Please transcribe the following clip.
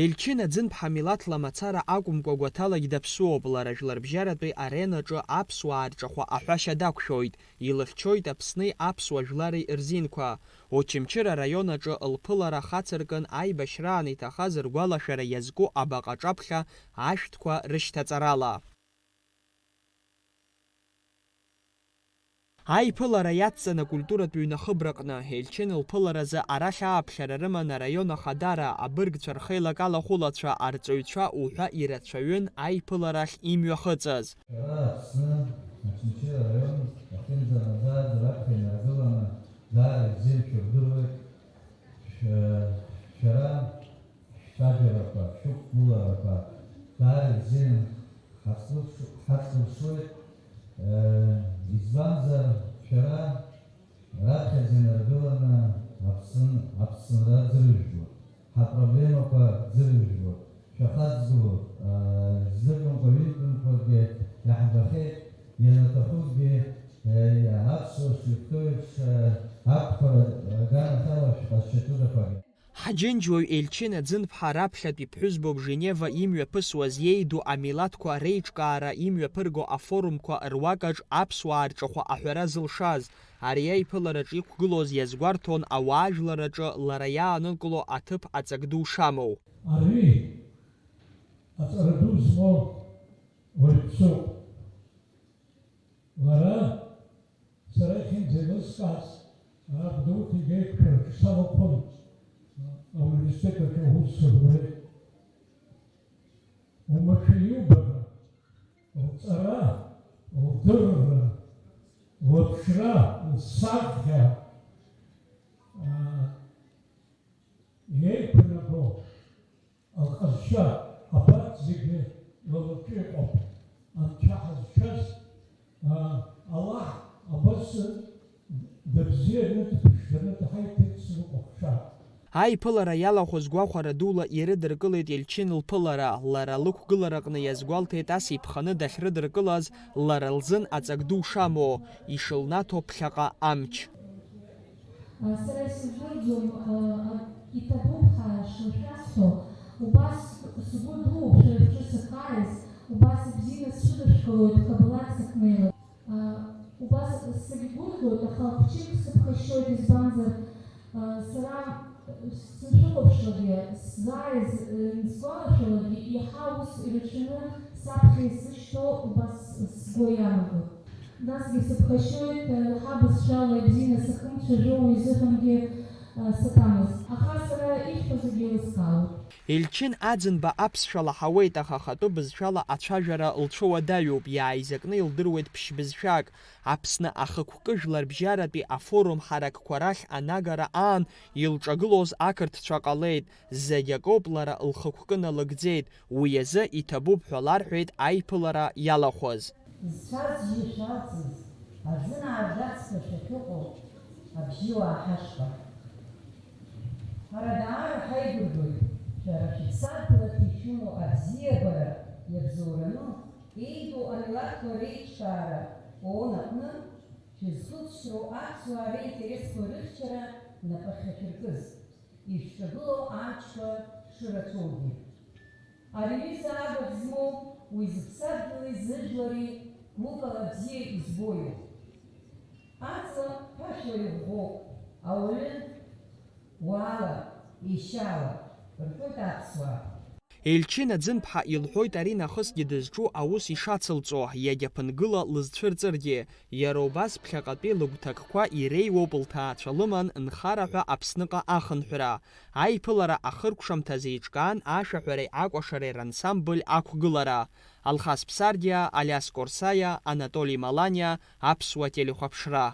Елчина Дзынԥҳа милаҭла мацара акәымкәа гәаҭалагь даԥсуоуп, лара жәларбжьаратәи аренаҿы аԥсуаа рҿахәы аҳәашьа дақәшәоит, илыхьчоит Аԥсни аԥсуа жәлари рзинқәа. Очамчыра араион аҿы лԥылара хацыркын аибашьраан иҭахаз ргәалашәара иазку абаҟаҿаԥхьа ашәҭқәа рышьҭаҵарала. Аиԥылара иацҵаны акультуратә ҩнахыбраҟны Елчин лԥыларазы арахь ааԥхьара рыман араион ахадара, абыргцәа рхеилагала хәылацәа, арҵаҩцәа уҳәа ирацәаҩын аиԥыларахь имҩахыҵыз. Избанзар шәара раԥхьаӡа инаргыланы Аԥсынра ӡырыжәжәо, ҳапроблемақәа ӡырыжәжәо, шәахаҵгыло, зыҟамкәа ҩынтәымкәагьы иаҳбахьеит, ианаҭахузгьы аԥсуа шәҟәыҩҩцәа ақәԥара аганахьала шәҟазшьатәырақәагьы. Ҳаџьынџьуаҩ Елчина Дзынԥҳа раԥхьатәи ԥҳәызбоуп Женева имҩаԥысуаз иеиду амилаҭқәа реиҿкаара имҩаԥырго афорумқәа руакаҿ аԥсуаа рҿахәы аҳәара зылшаз, ари аиԥылараҿ иқәгылоз иазгәарҭон ауаажәлараҿы лара иаанылкыло аҭыԥ аҵак ду шамоу. Ари аҵара ду змоу уаҩԥсуп. Лара сара ихьымӡаилызкааз абдуҭ игеиқәшәара салаԥын. Университет аус умашәиубара, лҵара, лдырра, лыԥшра, лсахьа иеиԥнаго алҟазшьа абарҭ зегьы лылаҿы иҟоуп. Анцәа ҳазшаз Аллаҳ абас дыбзианы дыԥшӡаны дҳаиҭеит сныҟәыхша. Аиԥылара иалахәыз гәахәара дула ирыдыркылеит Елчин лԥылара, лара лықәгылараҟны иазгәалҭеит ас иԥханы дахьрыдыркылаз лара лзын аҵак ду шамоу, ишылнаҭо ԥхьаҟа амч. Сара исзырӡом иҭабуп ҳәа шылшәасҳәо, убас сгәы дууп шәарҭ сахарыз, убас бзианы сшыдышәкылоит қабалак сахнеиуа. Убас сагьгәырӷьоит, аха хәҷык сыԥхашьоит, избанзар сара сшыхәаԥшлагьы, сзааиз сгәалашәалагьы иаҳа ус ирацәаны саԥхьа исышьҭоу убас сгәы иаанагоит. Насгьы сыԥхашьоит, ҳабызшәала ибзианы сахымцәажәо изыҳәангьы саҭамыз, аха сара ишәҳәо зегьы еилыскаауеит. Елчин аӡынба аԥсшәала ҳауеит, аха ахатәы бызшәала ацәажәара лцәыуадаҩуп, иааизакны илдыруеит ԥшьбызшәак. Аԥсны ахықәкы жәларбжьаратәи афорум ҳаракқәа рахь анагара аан илҿагылоз ақырҭцәа ҟалеит, зегь акоуп лара лхықәкы налыгӡеит, уи азы иҭабуп ҳәа ларҳәеит аиԥылара иалахәыз. Зцәаз жьышәалцыз, аӡынааӡацқәа шәахьыҟоу абжьыуаа ҳашҟа. Ҳара даара ҳаигәырӷьоит, шәара шәыԥсадгьылаҿы ишәымоу абзиабара иабзоураны еиду амилаҭқәа реиҿкаара ООН аҟны шәызхәыцшьроу аԥсуаа реинтересқәа рыхьчара напахь ахьыркыз, ишәҿагылоу амчқәа шырацәоугьы. Ари аҩыза абахә змоу уи зыԥсадгьыли зыжәлари гәыкала бзиа избоиоуп. Аҵла ԥашәла иӷәӷәоуп, ауаҩы уаала, ешьала, рҳәоит аԥсуаа. Елчина Дзынԥҳа илҳәоит ари нахысгьы дызҿу аус ишацылҵо, иагьаԥынгыла лызцәырҵыргьы. Иара убас ԥхьаҟатәи лыгәҭакқәа иреиуоуп лҭаацәа лыман нхараҳәа Аԥсныҟа ахынҳәра. Аиԥылара ахыркәшамҭаз еиҿкаан ашәаҳәареи акәашареи рансамбль ақәгылара. Алхас Ԥсардиа, Алиас Корсаиа, Анатолий Маланиа, Аԥсуа телехәаԥшра.